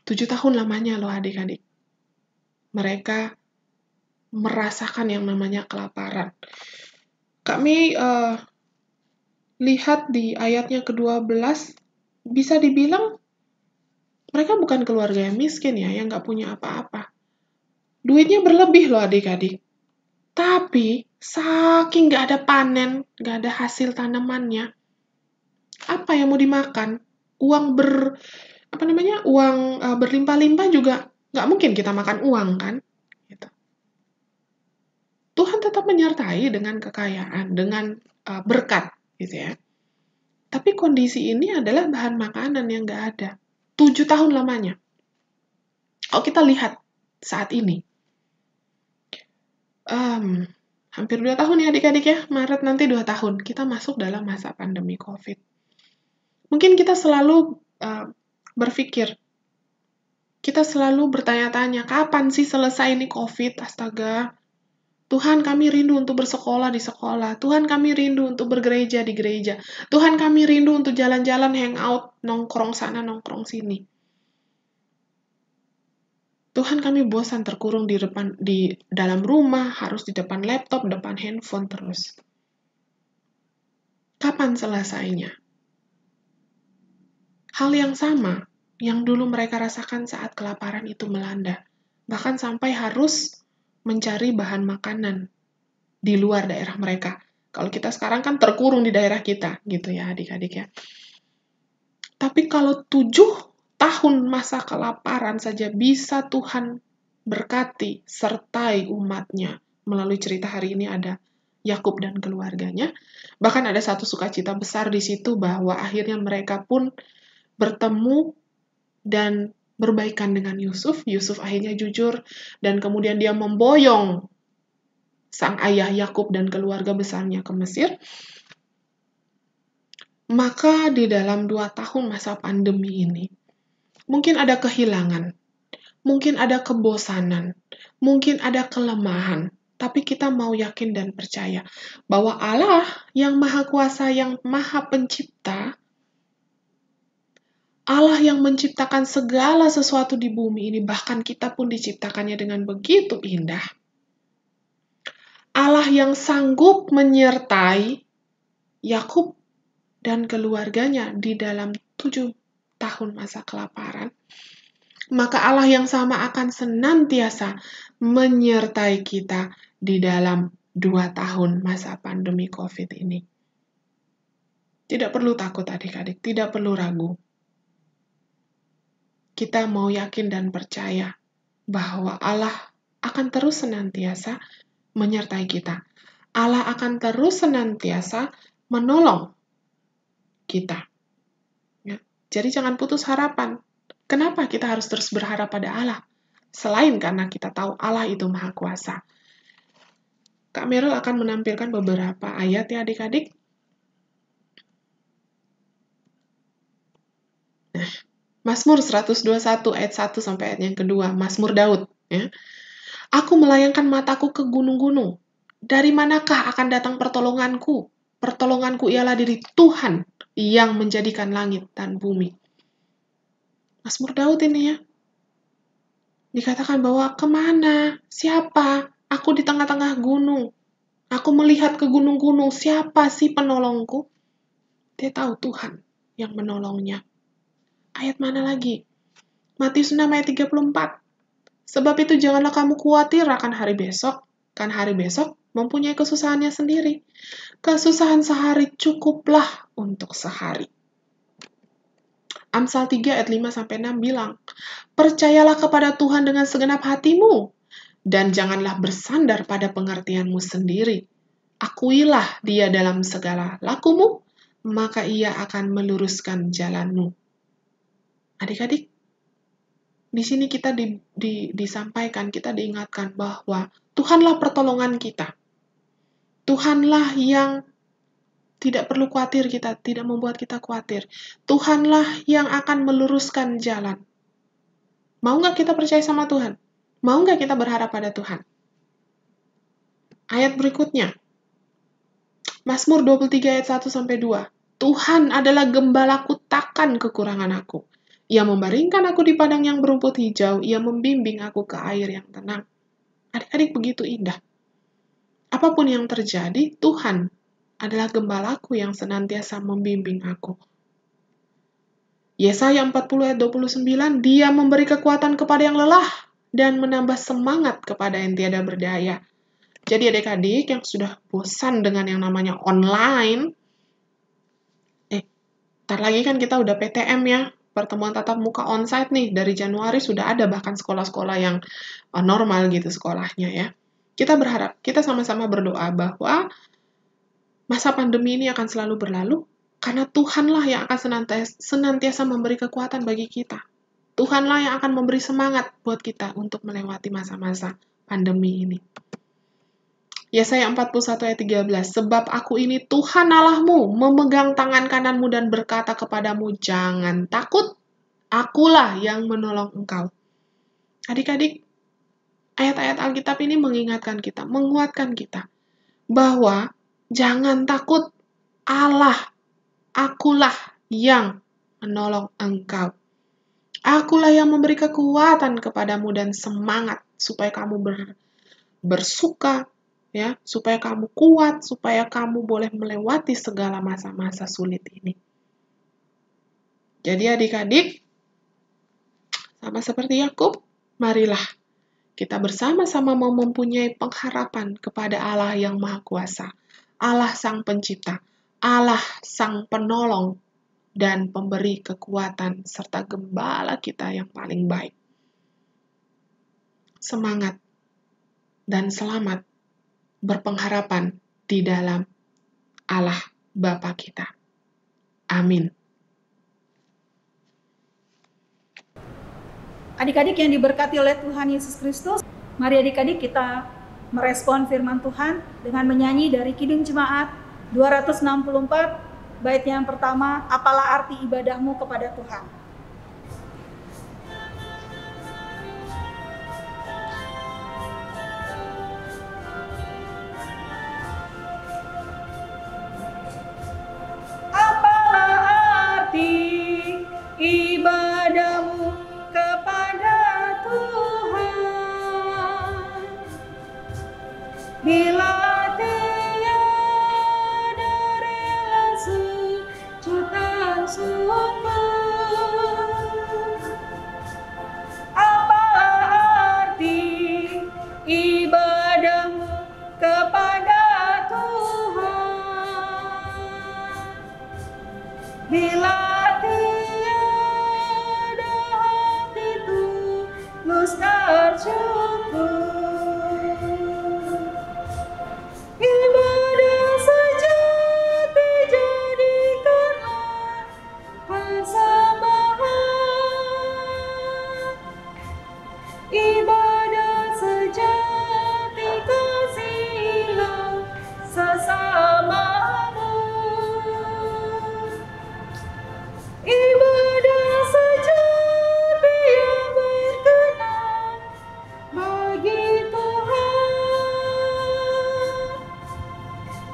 7 tahun lamanya loh adik-adik. Mereka merasakan yang namanya kelaparan. Kami lihat di ayatnya ke-12, bisa dibilang mereka bukan keluarga yang miskin ya, yang nggak punya apa-apa. Duitnya berlebih loh adik-adik. Tapi, saking nggak ada panen, nggak ada hasil tanamannya, apa yang mau dimakan? Uang berlimpah-limpah juga nggak mungkin kita makan uang kan? Gitu. Tuhan tetap menyertai dengan kekayaan, dengan berkat, gitu ya. Tapi kondisi ini adalah bahan makanan yang nggak ada. 7 tahun lamanya. Kalau kita lihat saat ini, hampir 2 tahun ya adik-adik ya, Maret nanti 2 tahun, kita masuk dalam masa pandemi COVID. Mungkin kita selalu berpikir, kita selalu bertanya-tanya, kapan sih selesai ini COVID? Astaga, Tuhan kami rindu untuk bersekolah di sekolah, Tuhan kami rindu untuk bergereja di gereja, Tuhan kami rindu untuk jalan-jalan, hangout, nongkrong sana, nongkrong sini. Tuhan kami bosan terkurung di dalam rumah, harus di depan laptop, depan handphone terus. Kapan selesainya? Hal yang sama yang dulu mereka rasakan saat kelaparan itu melanda. Bahkan sampai harus mencari bahan makanan di luar daerah mereka. Kalau kita sekarang kan terkurung di daerah kita, gitu ya adik-adik ya. Tapi kalau 7 tahun masa kelaparan saja bisa Tuhan berkati, sertai umatnya. Melalui cerita hari ini ada Yakub dan keluarganya. Bahkan ada satu sukacita besar di situ bahwa akhirnya mereka pun bertemu dan berbaikan dengan Yusuf. Yusuf akhirnya jujur dan kemudian dia memboyong sang ayah Yakub dan keluarga besarnya ke Mesir. Maka di dalam 2 tahun masa pandemi ini, mungkin ada kehilangan, mungkin ada kebosanan, mungkin ada kelemahan, tapi kita mau yakin dan percaya bahwa Allah yang Maha Kuasa, yang Maha Pencipta, Allah yang menciptakan segala sesuatu di bumi ini, bahkan kita pun diciptakannya dengan begitu indah. Allah yang sanggup menyertai Yakub dan keluarganya di dalam 7 tahun masa kelaparan, maka Allah yang sama akan senantiasa menyertai kita di dalam 2 tahun masa pandemi COVID ini. Tidak perlu takut adik-adik, tidak perlu ragu. Kita mau yakin dan percaya bahwa Allah akan terus senantiasa menyertai kita. Allah akan terus senantiasa menolong kita. Ya. Jadi jangan putus harapan. Kenapa kita harus terus berharap pada Allah? Selain karena kita tahu Allah itu Maha Kuasa. Kak Meryl akan menampilkan beberapa ayat ya adik-adik. Nah, Mazmur 121 ayat 1 sampai ayat yang kedua, Mazmur Daud. Ya. Aku melayangkan mataku ke gunung-gunung. Dari manakah akan datang pertolonganku? Pertolonganku ialah dari Tuhan yang menjadikan langit dan bumi. Mazmur Daud ini ya. Dikatakan bahwa kemana? Siapa? Aku di tengah-tengah gunung. Aku melihat ke gunung-gunung. Siapa sih penolongku? Dia tahu Tuhan yang menolongnya. Ayat mana lagi? Matius 6 ayat 34. Sebab itu janganlah kamu khawatir akan hari besok. Kan hari besok mempunyai kesusahannya sendiri. Kesusahan sehari cukuplah untuk sehari. Amsal 3 ayat 5-6 bilang, percayalah kepada Tuhan dengan segenap hatimu, dan janganlah bersandar pada pengertianmu sendiri. Akuilah dia dalam segala lakumu, maka ia akan meluruskan jalanmu. Adik-adik, di sini kita disampaikan, kita diingatkan bahwa Tuhanlah pertolongan kita. Tuhanlah yang tidak perlu khawatir kita, tidak membuat kita khawatir. Tuhanlah yang akan meluruskan jalan. Mau nggak kita percaya sama Tuhan? Mau nggak kita berharap pada Tuhan? Ayat berikutnya. Mazmur 23 ayat 1-2. Tuhan adalah gembalaku, takkan kekurangan aku. Ia membaringkan aku di padang yang berumput hijau, ia membimbing aku ke air yang tenang. Adik-adik, begitu indah. Apapun yang terjadi, Tuhan adalah gembalaku yang senantiasa membimbing aku. Yesaya 40 ayat 29, Dia memberi kekuatan kepada yang lelah dan menambah semangat kepada yang tiada berdaya. Jadi adik-adik yang sudah bosan dengan yang namanya online, ntar lagi kan kita udah PTM ya, pertemuan tatap muka onsite nih, dari Januari sudah ada bahkan sekolah-sekolah yang normal gitu sekolahnya ya. Kita berharap, kita sama-sama berdoa bahwa masa pandemi ini akan selalu berlalu, karena Tuhanlah yang akan senantiasa memberi kekuatan bagi kita. Tuhanlah yang akan memberi semangat buat kita untuk melewati masa-masa pandemi ini. Yesaya 41 ayat 13, Sebab aku ini Tuhan Allahmu, memegang tangan kananmu dan berkata kepadamu, jangan takut, akulah yang menolong engkau. Adik-adik, ayat-ayat Alkitab ini mengingatkan kita, menguatkan kita, bahwa jangan takut, Allah, akulah yang menolong engkau. Akulah yang memberi kekuatan kepadamu dan semangat, supaya kamu bersuka, ya, supaya kamu kuat, supaya kamu boleh melewati segala masa-masa sulit ini. Jadi adik-adik, sama seperti Yakub, marilah kita bersama-sama mau mempunyai pengharapan kepada Allah yang Maha Kuasa, Allah Sang Pencipta, Allah Sang Penolong, dan pemberi kekuatan serta gembala kita yang paling baik. Semangat dan selamat berpengharapan di dalam Allah Bapa kita. Amin. Adik-adik yang diberkati oleh Tuhan Yesus Kristus, mari adik-adik kita merespon firman Tuhan dengan menyanyi dari Kidung Jemaat 264, bait yang pertama, apalah arti ibadahmu kepada Tuhan. Ibadahmu kepada Tuhan, bila tiada rela sejuta sumber. Apalah arti ibadahmu kepada Tuhan, bila tercukup. Ibadah sejati jadikanlah persembahan. Ibadah sejati kasihilah sesamamu. Ibadah sejati yang berkenan bagi Tuhan,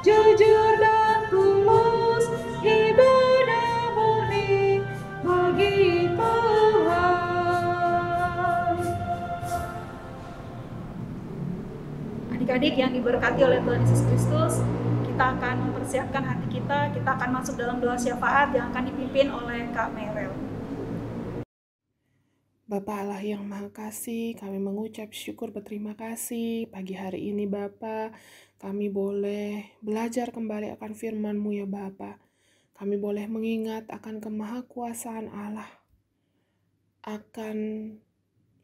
jujur dan tulus, ibadah murni bagi Tuhan. Adik-adik yang diberkati oleh Tuhan Yesus Kristus, kita akan mempersiapkan hati kita akan masuk dalam doa syafaat yang akan dipimpin oleh Kak Merel. Bapa Allah yang Maha Kasih, kami mengucap syukur berterima kasih pagi hari ini Bapa. Kami boleh belajar kembali akan firman-Mu ya Bapa. Kami boleh mengingat akan kemahakuasaan Allah, akan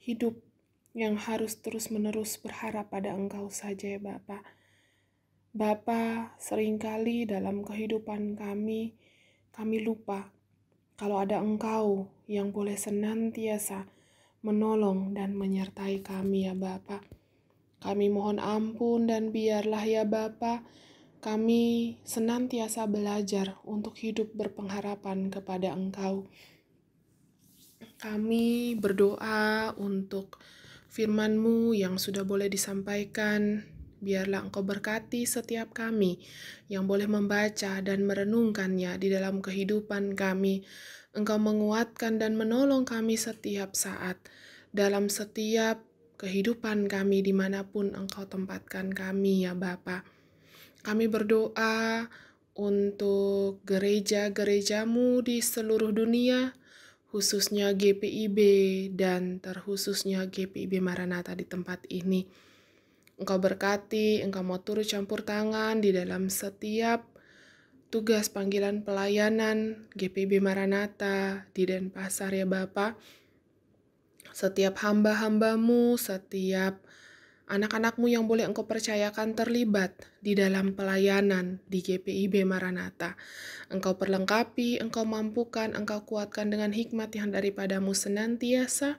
hidup yang harus terus-menerus berharap pada Engkau saja ya Bapa. Bapa, seringkali dalam kehidupan kami lupa kalau ada Engkau yang boleh senantiasa menolong dan menyertai kami ya Bapa. Kami mohon ampun dan biarlah ya Bapa, kami senantiasa belajar untuk hidup berpengharapan kepada Engkau. Kami berdoa untuk firman-Mu yang sudah boleh disampaikan biarlah Engkau berkati setiap kami yang boleh membaca dan merenungkannya di dalam kehidupan kami. Engkau menguatkan dan menolong kami setiap saat, dalam setiap kehidupan kami dimanapun Engkau tempatkan kami ya Bapa. Kami berdoa untuk gereja-gerejamu di seluruh dunia, khususnya GPIB dan terkhususnya GPIB Maranatha di tempat ini. Engkau berkati, Engkau mau turut campur tangan di dalam setiap tugas panggilan pelayanan GPIB Maranatha di Denpasar ya Bapa. Setiap hamba-hambamu, setiap anak-anakmu yang boleh Engkau percayakan terlibat di dalam pelayanan di GPIB Maranatha. Engkau perlengkapi, Engkau mampukan, Engkau kuatkan dengan hikmat yang daripadamu senantiasa,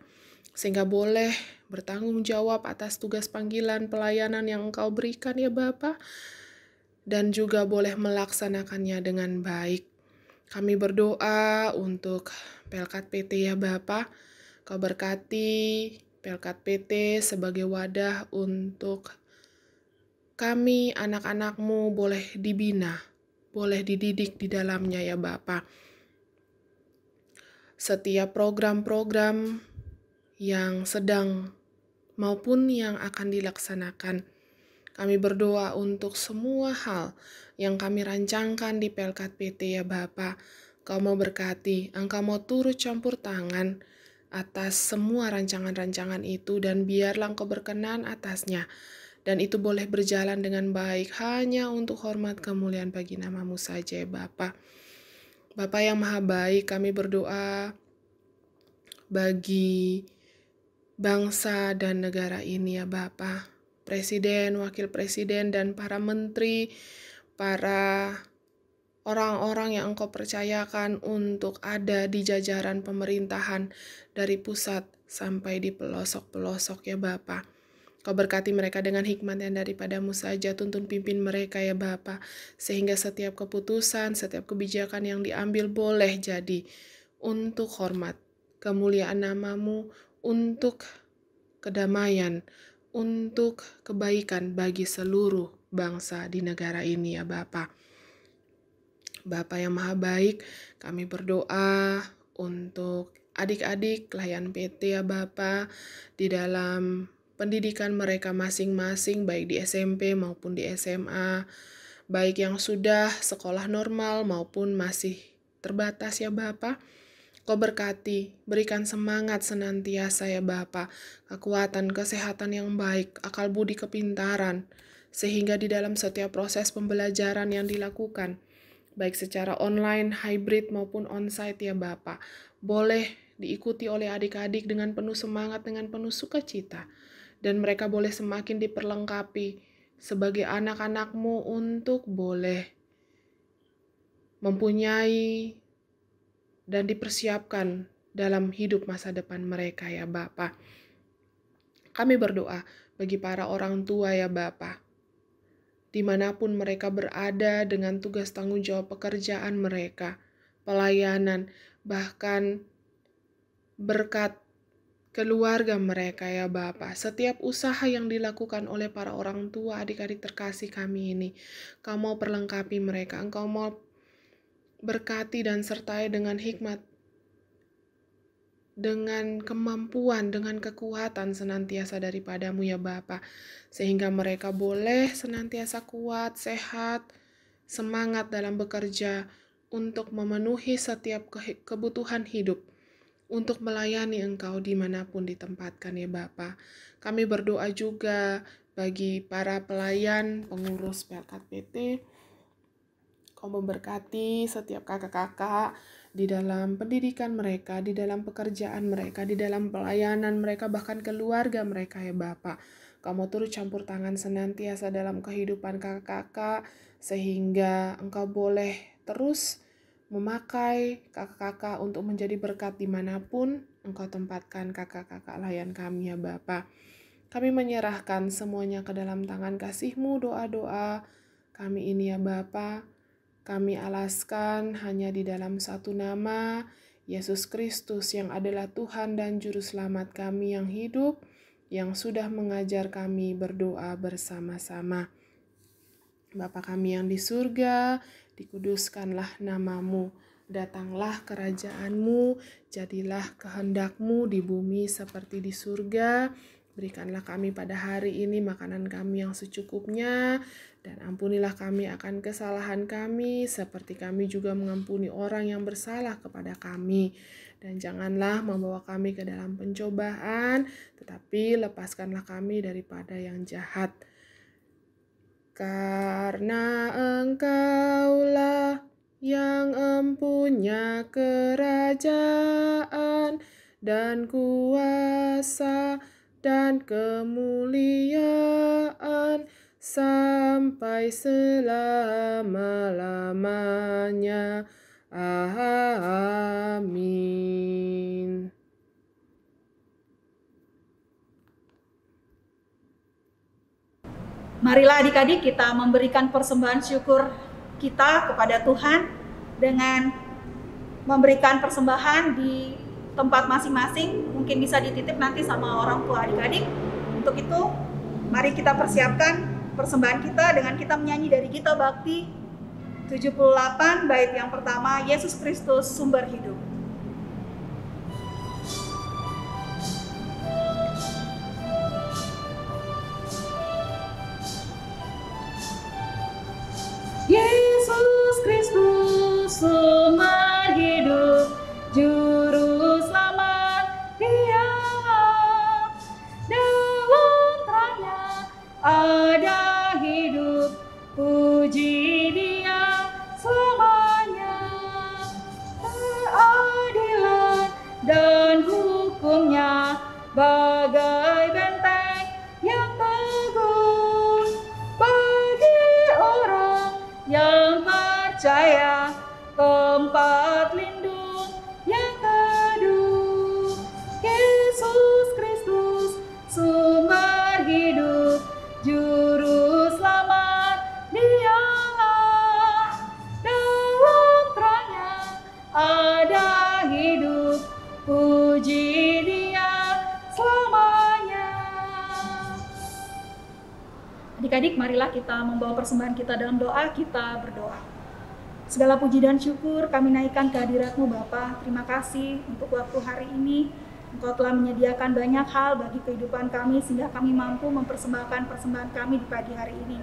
sehingga boleh bertanggung jawab atas tugas panggilan pelayanan yang Engkau berikan ya Bapa, dan juga boleh melaksanakannya dengan baik. Kami berdoa untuk Pelkat PT ya Bapa. Kau berkati Pelkat PT sebagai wadah untuk kami anak-anakmu boleh dibina, boleh dididik di dalamnya ya Bapa. Setiap program-program yang sedang maupun yang akan dilaksanakan, kami berdoa untuk semua hal yang kami rancangkan di Pelkat PT ya Bapa. Kau mau berkati, Engkau mau turut campur tangan atas semua rancangan-rancangan itu, dan biarlah Engkau berkenan atasnya. Dan itu boleh berjalan dengan baik hanya untuk hormat kemuliaan bagi nama-Mu saja ya Bapa. Bapa yang maha baik, kami berdoa bagi bangsa dan negara ini ya Bapa. Presiden, wakil presiden, dan para menteri, para orang-orang yang Engkau percayakan untuk ada di jajaran pemerintahan dari pusat sampai di pelosok-pelosok ya Bapa. Kau berkati mereka dengan hikmat yang daripadamu saja, tuntun pimpin mereka ya Bapa, sehingga setiap keputusan, setiap kebijakan yang diambil boleh jadi untuk hormat kemuliaan nama-Mu, untuk kedamaian, untuk kebaikan bagi seluruh bangsa di negara ini ya Bapa. Bapa yang maha baik, kami berdoa untuk adik-adik layan PT ya Bapa, di dalam pendidikan mereka masing-masing, baik di SMP maupun di SMA, baik yang sudah sekolah normal maupun masih terbatas ya Bapa. Kau berkati, berikan semangat senantiasa ya Bapa, kekuatan, kesehatan yang baik, akal budi kepintaran, sehingga di dalam setiap proses pembelajaran yang dilakukan, baik secara online, hybrid maupun onsite ya Bapa, boleh diikuti oleh adik-adik dengan penuh semangat, dengan penuh sukacita, dan mereka boleh semakin diperlengkapi sebagai anak-anak-Mu untuk boleh mempunyai dan dipersiapkan dalam hidup masa depan mereka ya Bapa. Kami berdoa bagi para orang tua ya Bapa, dimanapun mereka berada dengan tugas tanggung jawab pekerjaan mereka, pelayanan, bahkan berkat keluarga mereka ya Bapa. Setiap usaha yang dilakukan oleh para orang tua, adik-adik terkasih kami ini, Kau mau perlengkapi mereka, Engkau mau berkati dan sertai dengan hikmat, dengan kemampuan, dengan kekuatan senantiasa daripadamu ya Bapa, sehingga mereka boleh senantiasa kuat, sehat, semangat dalam bekerja untuk memenuhi setiap kebutuhan hidup, untuk melayani Engkau dimanapun ditempatkan ya Bapa. Kami berdoa juga bagi para pelayan, pengurus Pelkat PT. Kau memberkati setiap kakak-kakak di dalam pendidikan mereka, di dalam pekerjaan mereka, di dalam pelayanan mereka, bahkan keluarga mereka ya Bapa. Kau mau turut campur tangan senantiasa dalam kehidupan kakak-kakak, sehingga Engkau boleh terus memakai kakak-kakak untuk menjadi berkat dimanapun Engkau tempatkan kakak-kakak layan kami ya Bapa. Kami menyerahkan semuanya ke dalam tangan kasih-Mu, doa-doa kami ini ya Bapa. Kami alaskan hanya di dalam satu nama, Yesus Kristus yang adalah Tuhan dan Juru Selamat kami yang hidup, yang sudah mengajar kami berdoa bersama-sama. Bapa kami yang di surga, dikuduskanlah namamu, datanglah kerajaan-Mu, jadilah kehendak-Mu di bumi seperti di surga. Berikanlah kami pada hari ini makanan kami yang secukupnya, dan ampunilah kami akan kesalahan kami, seperti kami juga mengampuni orang yang bersalah kepada kami. Dan janganlah membawa kami ke dalam pencobaan, tetapi lepaskanlah kami daripada yang jahat. Karena Engkaulah yang empunya kerajaan dan kuasa dan kemuliaan sampai selama-lamanya. Amin. Marilah adik-adik kita memberikan persembahan syukur kita kepada Tuhan dengan memberikan persembahan di tempat masing-masing. Mungkin bisa dititip nanti sama orang tua adik-adik. Untuk itu, mari kita persiapkan persembahan kita dengan kita menyanyi dari Gita Bakti 78 bait yang pertama, Yesus Kristus Sumber Hidup. Yesus Kristus sumber hidup, juru selamat Dia, dalam terangnya ada hidup, puji Dia selamanya. Keadilan dan hukumnya bagai benteng yang teguh bagi orang yang percaya, tempat lindung yang teduh. Yesus Kristus sumber hidup, juru selamat Dialah, dalam terangnya ada hidup, puji Dia selamanya. Adik-adik, marilah kita membawa persembahan kita dalam doa. Kita berdoa. Segala puji dan syukur kami naikkan ke hadirat-Mu Bapa. Terima kasih untuk waktu hari ini. Engkau telah menyediakan banyak hal bagi kehidupan kami sehingga kami mampu mempersembahkan persembahan kami di pagi hari ini.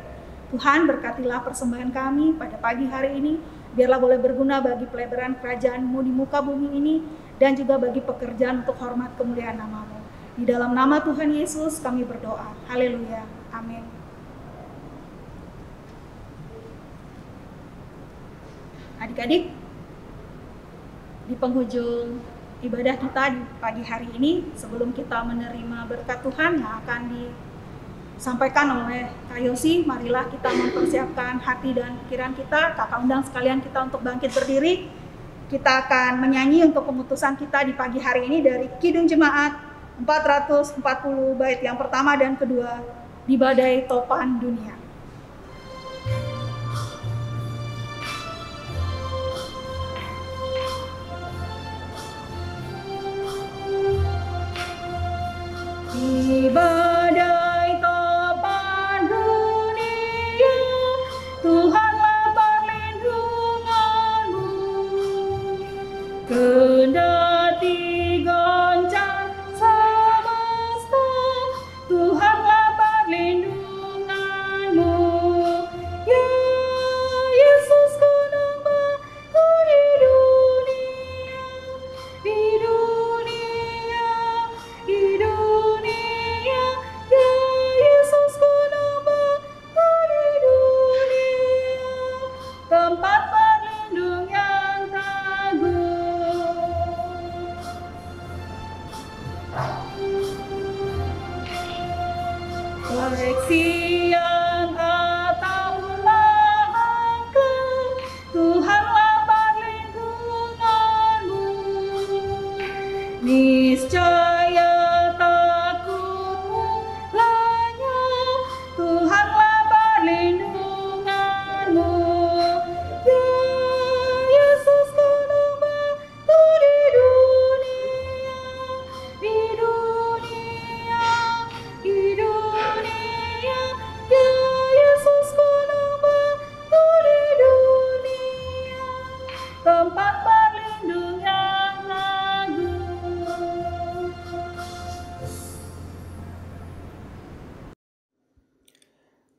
Tuhan, berkatilah persembahan kami pada pagi hari ini. Biarlah boleh berguna bagi pelebaran kerajaan-Mu di muka bumi ini dan juga bagi pekerjaan untuk hormat kemuliaan nama-Mu. Di dalam nama Tuhan Yesus kami berdoa. Haleluya. Amin. Adik-adik, di penghujung ibadah kita di pagi hari ini, sebelum kita menerima berkat Tuhan yang akan disampaikan oleh Kak Yosi, marilah kita mempersiapkan hati dan pikiran kita. Kakak undang sekalian kita untuk bangkit berdiri. Kita akan menyanyi untuk pemutusan kita di pagi hari ini dari Kidung Jemaat 440 bait yang pertama dan kedua, Di Badai Topan Dunia. Di badai topan dunia, Tuhanlah perlindunganmu. Kendati goncang semesta, Tuhanlah perlindunganmu.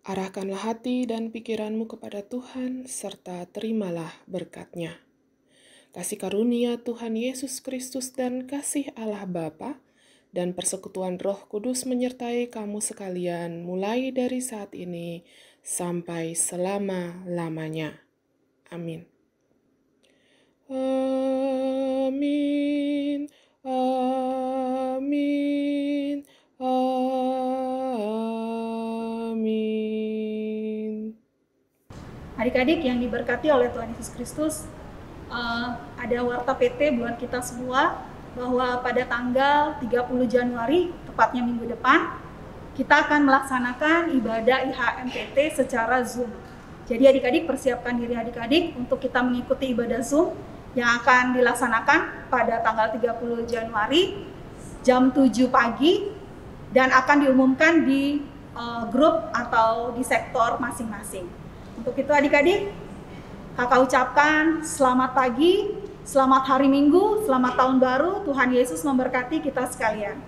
Arahkanlah hati dan pikiranmu kepada Tuhan, serta terimalah berkat-Nya. Kasih karunia Tuhan Yesus Kristus dan kasih Allah Bapa dan persekutuan Roh Kudus menyertai kamu sekalian mulai dari saat ini sampai selama-lamanya. Amin. Amin. Amin. Amin. Adik-adik yang diberkati oleh Tuhan Yesus Kristus, ada warta PT buat kita semua bahwa pada tanggal 30 Januari, tepatnya minggu depan, kita akan melaksanakan ibadah IHMPT secara Zoom. Jadi adik-adik persiapkan diri adik-adik untuk kita mengikuti ibadah Zoom yang akan dilaksanakan pada tanggal 30 Januari jam 7 pagi dan akan diumumkan di grup atau di sektor masing-masing. Untuk itu adik-adik, kakak ucapkan selamat pagi, selamat hari Minggu, selamat tahun baru, Tuhan Yesus memberkati kita sekalian.